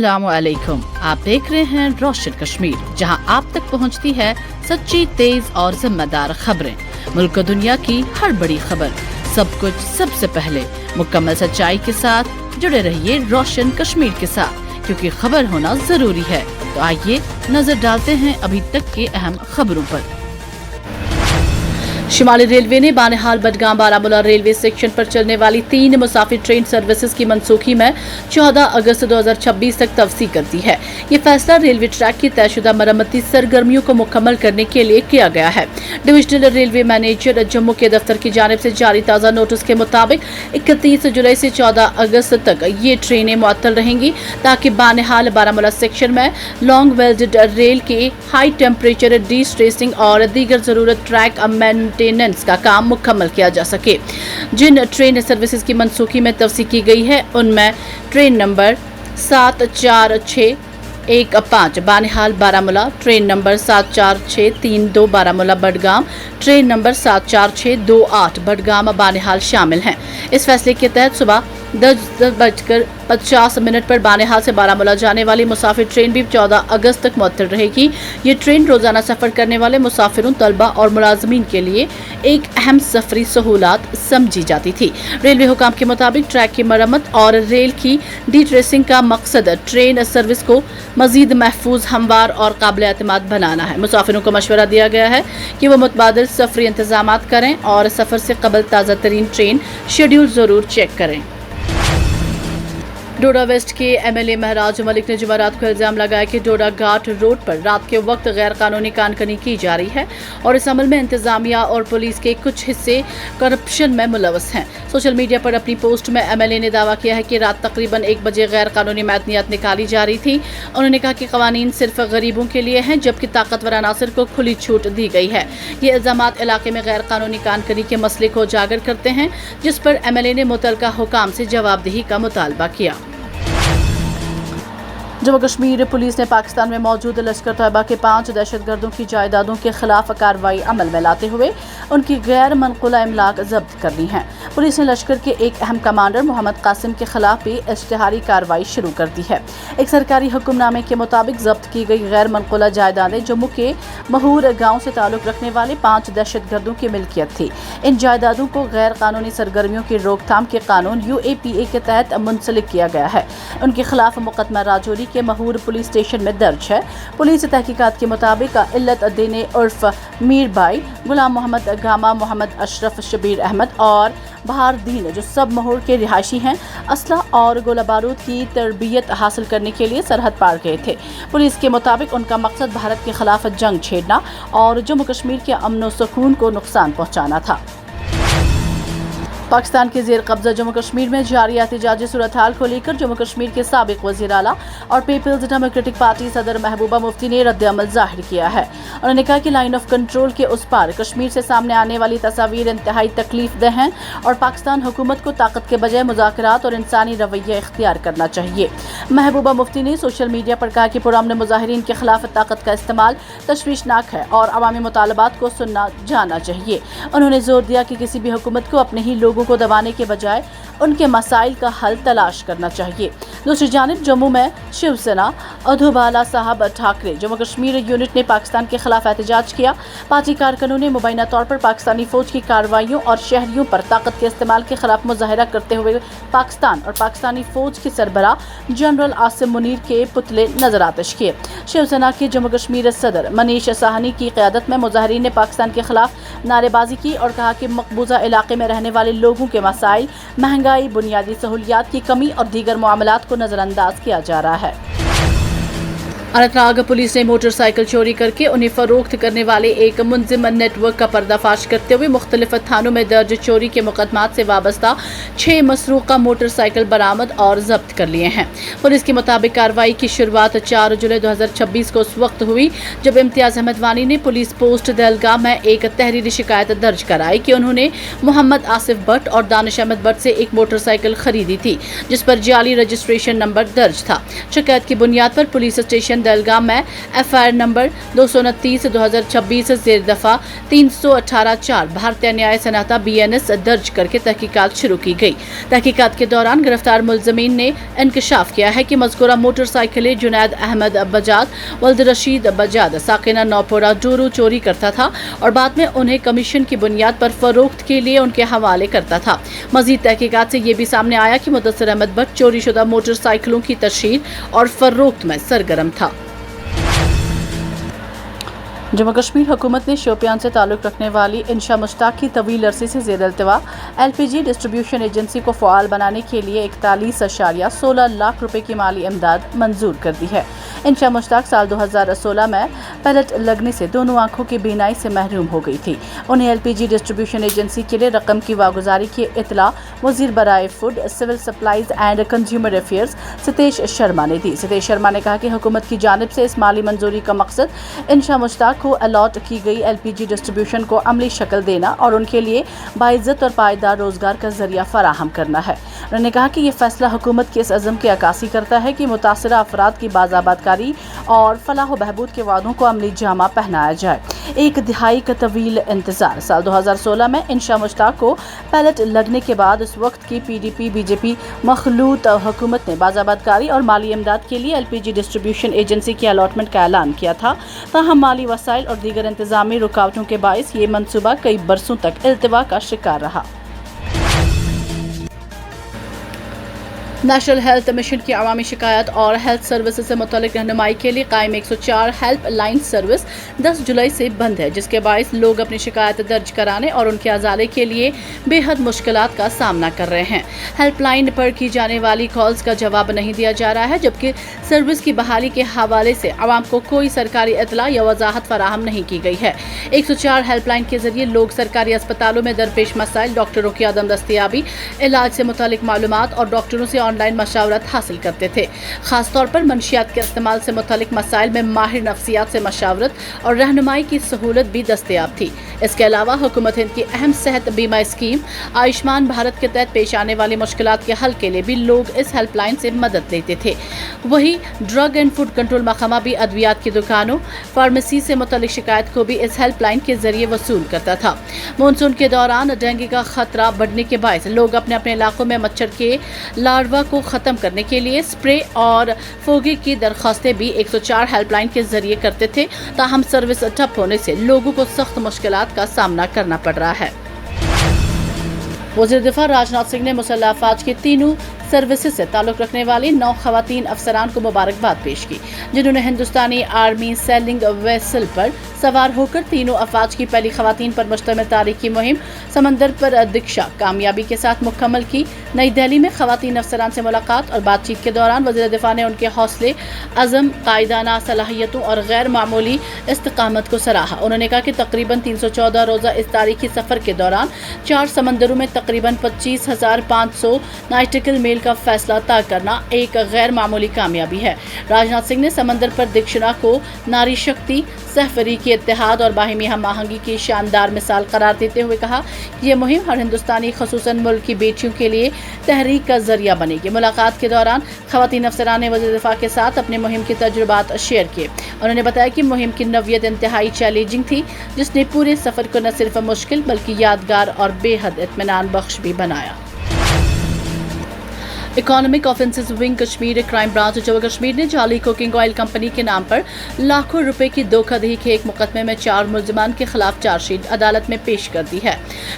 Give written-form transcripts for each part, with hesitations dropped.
अस्सलामुअलैकुम। आप देख रहे हैं रोशन कश्मीर, जहां आप तक पहुंचती है सच्ची, तेज और जिम्मेदार खबरें। मुल्क और दुनिया की हर बड़ी खबर, सब कुछ सबसे पहले मुकम्मल सच्चाई के साथ जुड़े रहिए रोशन कश्मीर के साथ, क्योंकि खबर होना जरूरी है। तो आइए नजर डालते हैं अभी तक के अहम खबरों पर। शिमाली रेलवे ने बानिहाल बडगाम बारामूला रेलवे सेक्शन पर चलने वाली 3 मुसाफिर ट्रेन सर्विसेज की मनसूखी में 14 अगस्त 2026 तक तवसी कर दी है। ये फैसला रेलवे ट्रैक की तयशुदा मरम्मती सरगर्मियों को मुकम्मल करने के लिए किया गया है। डिविजनल रेलवे मैनेजर जम्मू के दफ्तर की जानिब से जारी ताज़ा नोटिस के मुताबिक 31 जुलाई से 14 अगस्त तक ये ट्रेनें मुअत्तल रहेंगी, ताकि बानिहाल बारामूला सेक्शन में लॉन्ग वेल्डेड रेल के हाई टेम्परेचर डी-स्ट्रेसिंग और दीगर जरूरत ट्रैक मेंटेनेंस का काम मुकम्मल किया जा सके। जिन ट्रेन सर्विसेज की मनसूखी में तवसी की गई है, उनमें train number 74615 Banihal Baramulla, train number 74632 Baramulla Budgam, train number 74628 Budgam Banihal शामिल हैं। इस फैसले के तहत सुबह 10:50 पर बानिहाल से बारामूला जाने वाली मुसाफिर ट्रेन भी 14 अगस्त तक मुअत्तल रहेगी। ये ट्रेन रोजाना सफर करने वाले मुसाफिरों, तलबा और मुलाजमीन के लिए एक अहम सफरी सहूलत समझी जाती थी। रेलवे हुकाम के मुताबिक ट्रैक की मरम्मत और रेल की डी-ट्रेसिंग का मकसद ट्रेन सर्विस को मजीद महफूज, हमवार और काबिल एतमाद बनाना है। मुसाफिरों को मशवरा दिया गया है कि वो मुतबादिल सफरी इंतजामात करें और सफर से कबल ताज़ा तरीन ट्रेन शेड्यूल जरूर चेक करें। डोडा वेस्ट के MLA महराज मलिक ने जुमेरात को इल्जाम लगाया कि डोडा घाट रोड पर रात के वक्त गैर कानूनी कानकनी की जा रही है और इस अमल में इंतजामिया और पुलिस के कुछ हिस्से करप्शन में मुलवस हैं। सोशल मीडिया पर अपनी पोस्ट में MLA ने दावा किया है कि रात तकरीबन 1 बजे गैर कानूनी मैदनियात निकाली जा रही थी। उन्होंने कहा कि कवानीन सिर्फ गरीबों के लिए हैं, जबकि ताकतवर अनासर को खुली छूट दी गई है। ये इल्जामात इलाके में गैर कानूनी कानकनी के मसले को उजागर करते हैं, जिस पर MLA ने मुतलका हुकाम से जवाबदेही का मुतालबा किया। जम्मू कश्मीर पुलिस ने पाकिस्तान में मौजूद लश्कर तैयबा के 5 दहशतगर्दों की जायदादों के खिलाफ कार्रवाई अमल में लाते हुए उनकी गैर मनकुला इमलाक जब्त कर ली हैं। पुलिस ने लश्कर के एक अहम कमांडर मोहम्मद कासिम के खिलाफ भी इश्तिहारी कार्रवाई शुरू कर दी है। एक सरकारी हुक्मनामे के मुताबिक जब्त की गई गैर मनकुला जायदादें जम्मू के महूर गाँव से ताल्लुक रखने वाले 5 दहशतगर्दों की मिल्कियत थी। इन जायदादों को गैर कानूनी सरगर्मियों की रोकथाम के कानून UAPA के तहत मुंसलिक किया गया है। उनके खिलाफ मुकदमा राजौरी के महूर पुलिस स्टेशन में दर्ज है। पुलिस तहकीकात के मुताबिक इल्लत देने उर्फ मीर भाई, गुलाम मोहम्मद गामा, मोहम्मद अशरफ, शबीर अहमद और बहार दीन, जो सब महूर के रिहायशी हैं, असला और गोला बारूद की तरबियत हासिल करने के लिए सरहद पार गए थे। पुलिस के मुताबिक उनका मकसद भारत के खिलाफ जंग छेड़ना और जम्मू कश्मीर के अमन व सुकून को नुकसान पहुंचाना था। पाकिस्तान के जेर कब्जा जम्मू कश्मीर में जारी एहतिजाजी सूरत हाल को लेकर जम्मू कश्मीर के साबिक वज़ीर आला और पीपल्स डेमोक्रेटिक पार्टी सदर महबूबा मुफ्ती ने रद्द-ए-अमल जाहिर किया है। उन्होंने कहा कि लाइन ऑफ कंट्रोल के उस पार कश्मीर से सामने आने वाली तस्वीर इंतहाई तकलीफदेह हैं और पाकिस्तान हुकूमत को ताकत के बजाय मुज़ाकरात और इंसानी रवैया इख्तियार करना चाहिए। महबूबा मुफ्ती ने सोशल मीडिया पर कहा कि पुरअमन मुजाहिरीन के खिलाफ ताकत का इस्तेमाल तशवीशनाक है और अवामी मुतालबात को सुनना जाना चाहिए। उन्होंने जोर दिया कि किसी भी हुकूमत को अपने ही लोगों को दबाने के बजाय उनके मसाइल का हल तलाश करना चाहिए। दूसरी जानिब जम्मू में शिवसेना अधोबाला साहब ठाकरे जम्मू कश्मीर यूनिट ने पाकिस्तान के खिलाफ एहतजाज किया। पार्टी कारकुनों ने मुबैना तौर पर पाकिस्तानी फौज की कार्रवाइयों और शहरियों पर ताकत के इस्तेमाल के खिलाफ मुजाहरा करते हुए पाकिस्तान और पाकिस्तानी फौज के सरबराह जनरल आसिम मुनीर के पुतले नजर आतिश किए। शिवसेना के जम्मू कश्मीर सदर मनीष साहनी की क़यादत में मुजाहिरीन ने पाकिस्तान के खिलाफ नारेबाजी की और कहा कि मकबूजा इलाके में रहने वाले लोगों के मसाइल, महंगाई, बुनियादी सहूलियात की कमी और दीगर मामलात को नजरअंदाज किया जा रहा है। अनंतनाग पुलिस ने मोटरसाइकिल चोरी करके उन्हें फरोख्त करने वाले एक मुंजिम नेटवर्क का पर्दाफाश करते हुए मुख्तलिफ थानों में दर्ज चोरी के मुकदमात से वाबस्ता 6 मसरूका मोटरसाइकिल बरामद और जब्त कर लिए हैं। पुलिस के मुताबिक कार्रवाई की शुरुआत 4 जुलाई 2026 को उस वक्त हुई जब इम्तियाज अहमद वानी ने पुलिस पोस्ट दहलगाह में एक तहरीरी शिकायत दर्ज कराई कि उन्होंने मोहम्मद आसिफ भट्ट और दानिश अहमद भट्ट से एक मोटरसाइकिल खरीदी थी, जिस पर जाली रजिस्ट्रेशन नंबर दर्ज था। शिकायत की बुनियाद पर पुलिस स्टेशन दहलगाम में FIR नंबर 229/2026 जेर दफा 318/4 भारतीय न्याय सनाता BNS दर्ज करके तहकीकात शुरू की गई। तहकीकात के दौरान गिरफ्तार मुलजमीन ने इंकशाफ किया है कि मज़कूरा मोटरसाइकिलें जुनैद अहमद बजाज, वल्द रशीद बजाज, साकिना नौपोरा डोरू चोरी करता था और बाद में उन्हें कमीशन की बुनियाद पर फरोख्त के लिए उनके हवाले करता था। मजीद तहकीकात से ये भी सामने आया कि मुदस्सिर अहमद भट्ट चोरी शुदा मोटरसाइकिलों की तशहीर और फरोख्त में सरगर्म था। जम्मू कश्मीर हुकूमत ने शोपियान से ताल्लुक़ रखने वाली इंशा मुश्ताक की तवील अरसे से ज़ेर अल्तवा LPG डिस्ट्रीब्यूशन एजेंसी को फ़आल बनाने के लिए 41.16 लाख रुपए की माली इमदाद मंजूर कर दी है। इंशा मुश्ताक साल 2016 में पैलेट लगने से दोनों आंखों की बीनाई से महरूम हो गई थी। उन्हें LPG डिस्ट्रीब्यूशन एजेंसी के लिए रकम की वागुजारी की इतला वज़ीर बराए food, civil supplies and consumer affairs Satish Sharma ने दी। सतीश शर्मा ने कहा कि हुकूमत की जानिब से इस माली मंजूरी का मकसद इंशा मुश्ताक को अलॉट की गई LPG डिस्ट्रीब्यूशन को अमली शक्ल देना और उनके लिए बाइज्जत और पायदार रोजगार का जरिया फराहम करना है। उन्होंने कहा कि ये फैसला हुकूमत के इस अज़म की अक्कासी करता है कि मुतासरा अफराद की बाज़ाबादकारी और फलाह बहबूद के वादों को अमली जामा पहनाया जाए। एक दिहाई का तवील इंतजार। साल 2016 में इंशा मुश्ताक को पैलेट लगने के बाद उस वक्त की PDP BJP मखलूत हुकूमत ने बाज़ाबादकारी और माली इमदाद के लिए LPG डिस्ट्रीब्यूशन एजेंसी की अलॉटमेंट का ऐलान किया था। ताहम माली वसाइल और दीगर इंतजामी रुकावटों के बायस ये मनसूबा कई बरसों तक इल्तवा का शिकार रहा। नेशनल हेल्थ मिशन की अवामी शिकायत और हेल्थ सर्विसेज से मुतल्लिक रहनुमाई के लिए कायम 104 हेल्प लाइन सर्विस 10 जुलाई से बंद है, जिसके बायस लोग अपनी शिकायत दर्ज कराने और उनके अजाले के लिए बेहद मुश्किलात का सामना कर रहे हैं। हेल्पलाइन पर की जाने वाली कॉल्स का जवाब नहीं दिया जा रहा है, जबकि सर्विस की बहाली के हवाले से आवाम को कोई सरकारी इतला या वजाहत फराहम नहीं की गई है। 104 हेल्पलाइन के जरिए लोग सरकारी अस्पतालों में दरपेश मसाइल, डॉक्टरों की अदम दस्तियाबी, इलाज से मुतालिक मालूमात और डॉक्टरों से ऑनलाइन मशावरत हासिल करते थे। खासतौर पर मंशियात के इस्तेमाल से मुतालिक मसाइल में माहिर नफ्सियात से मशावरत और रहनुमाई की सहूलत भी दस्तयाब थी। इसके अलावा हुकूमत हिंद की अहम सेहत बीमा स्कीम आयुष्मान भारत के तहत पेश आने वाली मुश्किलात के हल के लिए भी लोग इस हेल्पलाइन से मदद लेते थे। वहीं ड्रग एंड फूड कंट्रोल महकमा भी अद्वियात की दुकानों, फार्मेसी से मुतालिक शिकायत को भी इस हेल्पलाइन के जरिए वसूल करता था। मानसून के दौरान डेंगू का खतरा बढ़ने के बायस लोग अपने अपने इलाकों में मच्छर के लार्वा को ख़त्म करने के लिए स्प्रे और फोगे की दरख्वास्तें भी 104 हेल्पलाइन के जरिए करते थे। ताहम सर्विस ठप होने से लोगों को सख्त मुश्किलात का सामना करना पड़ रहा है। वज़ीर दिफा राजनाथ सिंह ने मुसल्लह अफवाज की तीनों सर्विसेज से ताल्लुक़ रखने वाली 9 खवातीन अफसरान को मुबारकबाद पेश की, जिन्होंने हिंदुस्तानी आर्मी सेलिंग वेसल पर सवार होकर तीनों अफवाज की पहली खवातीन पर मुश्तमिल तारीखी मुहिम समंदर पर दीक्षा कामयाबी के साथ मुकम्मल की। नई दिल्ली में खवातीन अफसरान से मुलाकात और बातचीत के दौरान वज़ीर दिफा ने उनके हौसले अज़म, कायदाना सलाहियतों और गैर मामूली इस्तिकामत को सराहा। उन्होंने कहा कि तकरीबन 314 रोज़ा इस तारीखी सफ़र के दौरान 4 समंदरों में तकरीबन 25,500 नाइटिकल मेल का फैसला तय करना एक गैर मामूली कामयाबी है। राजनाथ सिंह ने समंदर पर दीक्षिणा को नारी शक्ति, सहफरीकी इत्तेहाद और बाहिमी हम आहंगी की शानदार मिसाल करार देते हुए कहा कि ये मुहिम हर हिंदुस्तानी ख़ुसूसन मुल्क की बेटियों के लिए तहरीक का जरिया बनेगी। मुलाकात के दौरान खवातीन अफसरान ने वज़ीर दिफा के साथ अपने मुहिम के तजुर्बात शेयर किए। उन्होंने बताया कि मुहिम की नौयत इंतहाई चैलेंजिंग थी, जिसने पूरे सफ़र को न सिर्फ मुश्किल बल्कि यादगार और बेहद इत्मीनान बख्श भी बनाया। Economic offences wing Kashmir crime branch Jammu Kashmir ने जाली कुकिंग ऑयल कंपनी के नाम पर लाखों रुपए की धोखाधड़ी के एक मुकदमे में 4 मुलजमान के खिलाफ चार्जशीट अदालत में पेश कर दी है।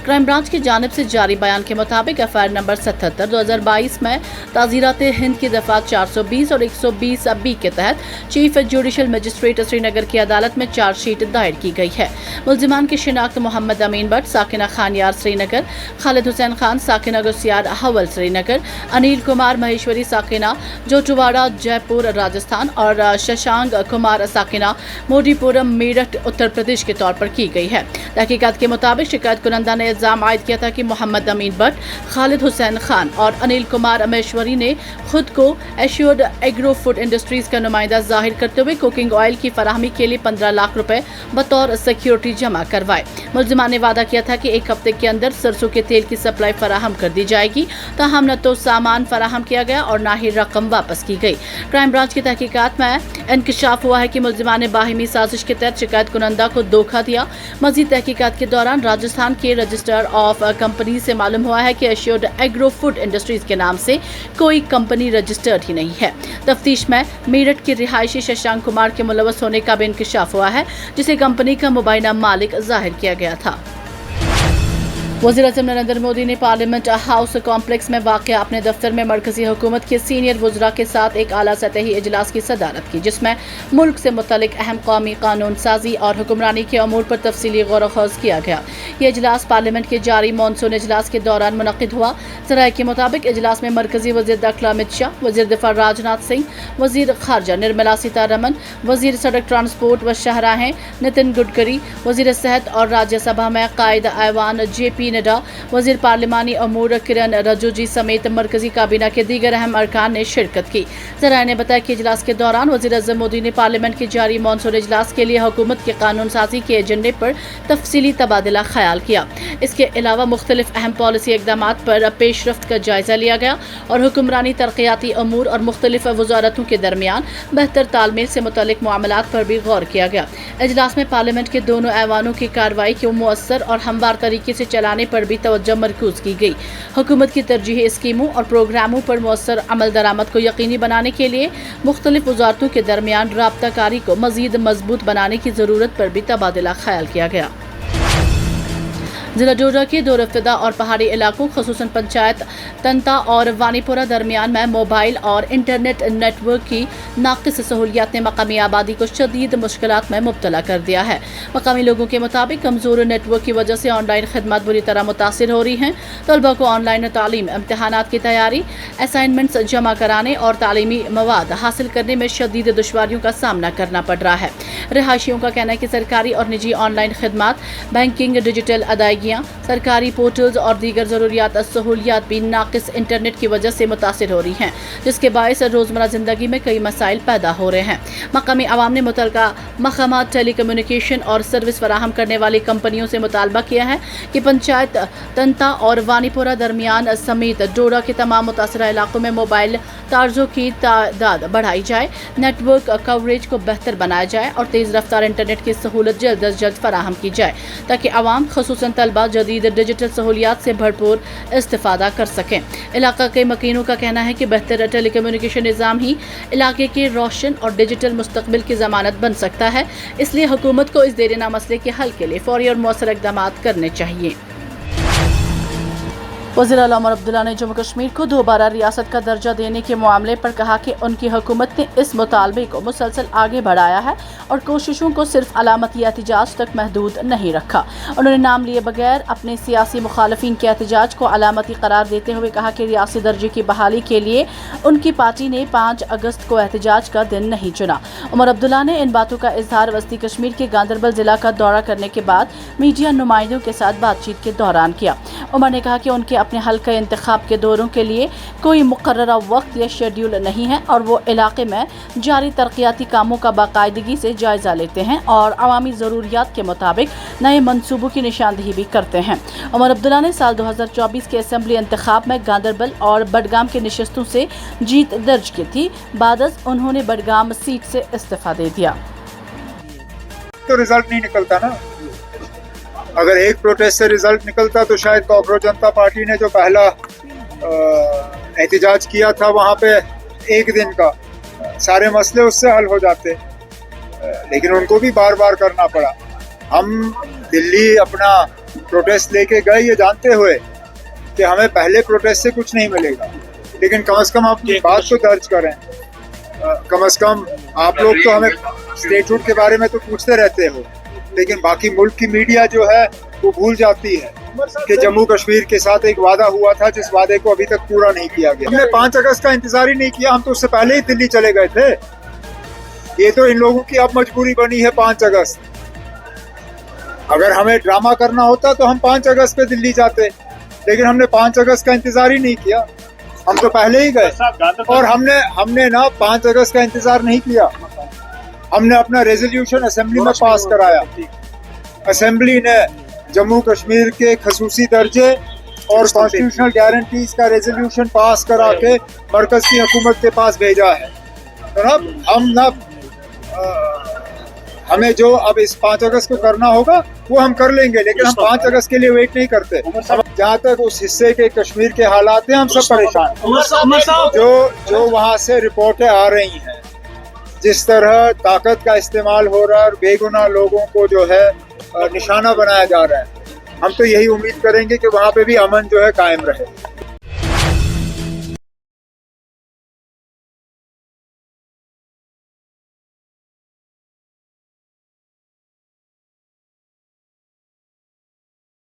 क्राइम ब्रांच की जानिब से जारी बयान के मुताबिक FIR नंबर 77/2022 में ताज़ीरात हिंद की दफात 420 और 120B के तहत चीफ जुडिशल मजिस्ट्रेट श्रीनगर की अदालत में चार्जशीट दायर की गई है। मुलजमान की शिनाख्त मोहम्मद अमीन भट्ट, साकिना खान यार श्रीनगर, खालिद हुसैन खान साकिना गुसियार हवल श्रीनगर, अनिल कुमार महेश्वरी साकिना जोटुवाड़ा जयपुर राजस्थान और शशांक कुमार साकिना मोदीपुरम मेरठ उत्तर प्रदेश के तौर पर की गई है। तहकीकात के मुताबिक शिकायत कुनंदा ने इल्जाम आयद किया था कि मोहम्मद अमीन भट्ट, खालिद हुसैन खान और अनिल कुमार महेश्वरी ने खुद को एश्योर्ड एग्रो फूड इंडस्ट्रीज का नुमाइंदा जाहिर करते हुए कुकिंग ऑयल की फराहमी के लिए 15 लाख रुपए बतौर सिक्योरिटी जमा करवाए। मुलजिमान ने वादा किया था कि 1 हफ्ते के अंदर सरसों के तेल की सप्लाई फराहम कर दी जाएगी। ताहम न तो सामान फराहम किया गया और ना ही रकम वापस की गई। क्राइम ब्रांच की तहकीकात में इंकशाफ हुआ है कि मुलजिमान ने बाहिमी साजिश के तहत शिकायत कुनंदा को धोखा दिया। मजीद तहकीकात के दौरान राजस्थान के रजिस्टर ऑफ कंपनी से मालूम हुआ है कि एश्योर्ड एग्रो फूड इंडस्ट्रीज के नाम से कोई कंपनी रजिस्टर्ड ही नहीं है। तफ्तीश में मेरठ के रिहायशी शशांक कुमार के मुलव्वस होने का भी इंकशाफ हुआ है, जिसे कंपनी का मुबैना मालिक जाहिर किया गया था। वज़ीर-ए-आज़म नरेंद्र मोदी ने पार्लियामेंट हाउस कॉम्प्लेक्स में वाक़या अपने दफ्तर में मरकज़ी हुकूमत के सीनियर वज़रा के साथ एक आला सतही इजलास की सदारत की, जिसमें मुल्क से मुतल्लिक अहम कौमी कानून साजी और हुक्मरानी के अमूर पर तफसीली गौर ख़ौज़ किया गया। ये इजलास पार्लियामेंट के जारी मानसून इजलास के दौरान मुनक़िद हुआ। ज़राए के मुताबिक इजलास में मरकज़ी वज़ीर दाखिला अमित शाह, वज़ीर दिफ़ा राजनाथ सिंह, वज़ीर ख़ारजा निर्मला सीतारमन, वज़ीर सड़क ट्रांसपोर्ट व शाहराहें नितिन गडकरी, वज़ीर सेहत और राज्यसभा में कायद ऐवान JP नड्डा, वज़ीर पार्लिमानी अमूर किरण रिजिजू समेत मरकजी काबीना के दीगर अहम अरकान ने शिरकत की। ज़राए ने बताया कि इजलास के दौरान वज़ीर-ए-आज़म मोदी ने पार्लियामेंट के जारी मानसून इजलास के लिए हुकूमत के कानून साजी के एजेंडे पर तफसीली तबादला ख्याल किया। इसके अलावा मुख्तलिफ अहम पॉलिसी इक़दामात पर पेशरफ्त का जायजा लिया गया और हुक्मरानी तरक्याती अमूर और मुख्तलिफ वज़ारतों के दरमियान बेहतर तालमेल से मुतल्लिक मामलात पर भी गौर किया गया। इजलास में पार्लियामेंट के दोनों ऐवानों की कार्रवाई को मुअस्सर और हमवार तरीके से चलाने पर भी तवज्जो मरकूज की गई। हुकूमत की तरजीही स्कीमों और प्रोग्रामों पर मुअस्सर अमल दरामद को यकीनी बनाने के लिए मुख्तलिफ वज़ारतों के दरमियान राब्ता कारी को मज़ीद मजबूत बनाने की ज़रूरत पर भी तबादला ख्याल किया गया। जिला डोडा के दो रफ्तदा और पहाड़ी इलाकों खसूसन पंचायत तंता और वानीपुरा दरमियान में मोबाइल और इंटरनेट नेटवर्क की नाक़िस सहूलियात ने मकामी आबादी को शदीद मुश्किलात में मुब्तला कर दिया है। मकामी लोगों के मुताबिक कमज़ोर नेटवर्क की वजह से ऑनलाइन खदमात बुरी तरह मुतासिर हो रही हैं। तलबा को ऑनलाइन तालीम, इम्तहानात की तैयारी, असाइनमेंट्स जमा कराने और तालीमी मवाद हासिल करने में शदीद दुश्वारियों का सामना करना पड़ रहा है। रिहायशियों का कहना है कि सरकारी और निजी ऑनलाइन खदमात, बैंकिंग, डिजिटल अदायगियाँ, सरकारी पोर्टल्स और दीगर ज़रूरियात सहूलियात भी नाक़िस इंटरनेट की वजह से मुतासिर हो रही हैं, जिसके बायस रोज़मर्रा ज़िंदगी में कई मसाइल पैदा हो रहे हैं। मकामी अवाम ने मुतल्लिका मकामात, टेली कम्युनिकेशन और सर्विस फराहम करने वाली कंपनियों से मुतालबा किया है कि पंचायत तंता और वानीपुरा दरमियान समेत डोडा के तमाम मुतासरा इलाकों में मोबाइल टार्जों की तादाद बढ़ाई जाए, नेटवर्क कवरेज को बेहतर बनाया जाए और तेज़ रफ्तार इंटरनेट की सहूलत जल्द अज जल्द फराहम की जाए, ताकि आवाम खसूसन तलबा जदीद डिजिटल सहूलियात से भरपूर इस्तिफादा कर सकें। इलाका के मकीनों का कहना है कि बेहतर टेली कम्युनिकेशन निज़ाम ही इलाके के रोशन और डिजिटल मुस्तकबिल की ज़मानत बन सकता है। इसलिए हुकूमत को इस देरीना मसले के हल के लिए फौरी और मौसर इक़दामात करने चाहिए। वज़ीर आला उमर अब्दुल्ला ने जम्मू कश्मीर को दोबारा रियासत का दर्जा देने के मामले पर कहा कि उनकी हुकूमत ने इस मुतालबे को मुसलसल आगे बढ़ाया है और कोशिशों को सिर्फ अलामती एहतजाज तक महदूद नहीं रखा। उन्होंने नाम लिए बगैर अपने सियासी मुखालफिन के एहतजाज को अलामती करार देते हुए कहा कि रियासी दर्जे की बहाली के लिए उनकी पार्टी ने 5 अगस्त को एहतजाज का दिन नहीं चुना। उमर अब्दुल्ला ने इन बातों का इजहार वस्ती कश्मीर के गांदरबल जिला का दौरा करने के बाद मीडिया नुमाइंदों के साथ बातचीत के दौरान किया। उमर ने कहा कि उनके अपने हल्का इंतखाब के दौरों के लिए कोई मुकर्ररा वक्त या शेड्यूल नहीं है और वो इलाके में जारी तरक्याती कामों का बाकायदगी से जायजा लेते हैं और अवामी ज़रूरियात के मुताबिक नए मंसूबों की निशानदेही भी करते हैं। उमर अब्दुल्ला ने साल 2024 के असेंबली इंतखाब में गांदरबल और बडगाम की नशस्तों से जीत दर्ज की थी। बादस उन्होंने बडगाम सीट से इस्तीफा दे दिया। तो रिजल्ट नहीं निकलता ना। अगर एक प्रोटेस्ट से रिजल्ट निकलता तो शायद कॉकरोच जनता पार्टी ने जो पहला एहतजाज किया था वहाँ पे एक दिन का सारे मसले उससे हल हो जाते, लेकिन उनको भी बार बार करना पड़ा। हम दिल्ली अपना प्रोटेस्ट लेके गए ये जानते हुए कि हमें पहले प्रोटेस्ट से कुछ नहीं मिलेगा, लेकिन कम से कम आप बात तो दर्ज करें। कम से कम आप लोग तो हमें स्टेटहुड के बारे में तो पूछते रहते हो, लेकिन बाकी मुल्क की मीडिया जो है वो भूल जाती है कि जम्मू कश्मीर के साथ एक वादा हुआ था जिस वादे को अभी तक पूरा नहीं किया गया। हमने 5 अगस्त का इंतजार ही नहीं किया, हम तो उससे पहले ही दिल्ली चले गए थे। ये तो इन लोगों की अब मजबूरी बनी है 5 अगस्त। अगर हमें ड्रामा करना होता तो हम 5 अगस्त पे दिल्ली जाते, लेकिन हमने 5 अगस्त का इंतजार ही नहीं किया, हम तो पहले ही गए। और हमने ना 5 अगस्त का इंतजार नहीं किया, हमने अपना रेजोल्यूशन असेंबली में पास कराया। असेंबली ने जम्मू कश्मीर के खसूसी दर्जे اور کانسٹیٹیوشنل گارنٹیز کا ریزولوشن پاس کرا کے مرکز کی حکومت کے پاس بھیجا ہے. تو ہمیں جو اب اس 5 اگست کو کرنا ہوگا وہ ہم کر لیں گے, لیکن ہم 5 اگست کے لیے ویٹ نہیں کرتے. جہاں تک اس حصے کے کشمیر کے حالات ہیں ہم سب پریشان. جو وہاں سے رپورٹیں آ رہی ہیں جس طرح طاقت کا استعمال ہو رہا ہے اور بے گناہ لوگوں کو جو ہے نشانہ بنایا جا رہا ہے, ہم تو یہی امید کریں گے کہ وہاں پہ بھی امن جو ہے قائم رہے.